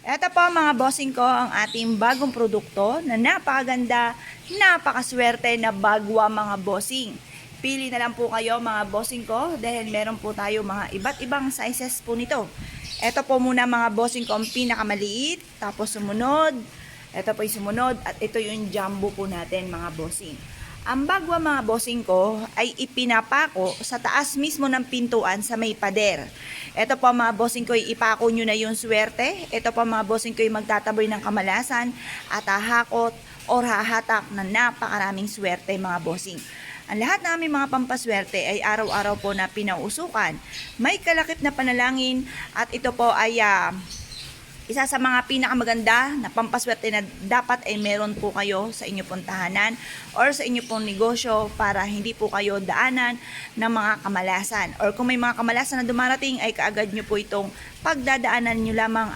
Eto po mga bossing ko ang ating bagong produkto na napakaganda, napakaswerte na bagwa mga bossing. Pili na lang po kayo mga bossing ko dahil meron po tayo mga iba't ibang sizes po nito. Eto po muna mga bossing ko ang pinakamaliit, tapos sumunod, eto po yung sumunod at ito yung jumbo po natin mga bossing. Ang bagwa mga bossing ko ay ipinapako sa taas mismo ng pintuan sa may pader. Ito po mga bossing ko, ipako nyo na yung swerte. Ito po mga bossing ko, magtataboy ng kamalasan at hahakot or hahatak na napakaraming swerte mga bossing. Ang lahat namin mga pampaswerte ay araw-araw po na pinausukan. May kalakip na panalangin at ito po ay isa sa mga pinakamaganda na pampaswerte na dapat ay meron po kayo sa inyo pong tahanan or sa inyo pong negosyo para hindi po kayo daanan ng mga kamalasan. Or kung may mga kamalasan na dumarating ay kaagad nyo po itong pagdadaanan nyo lamang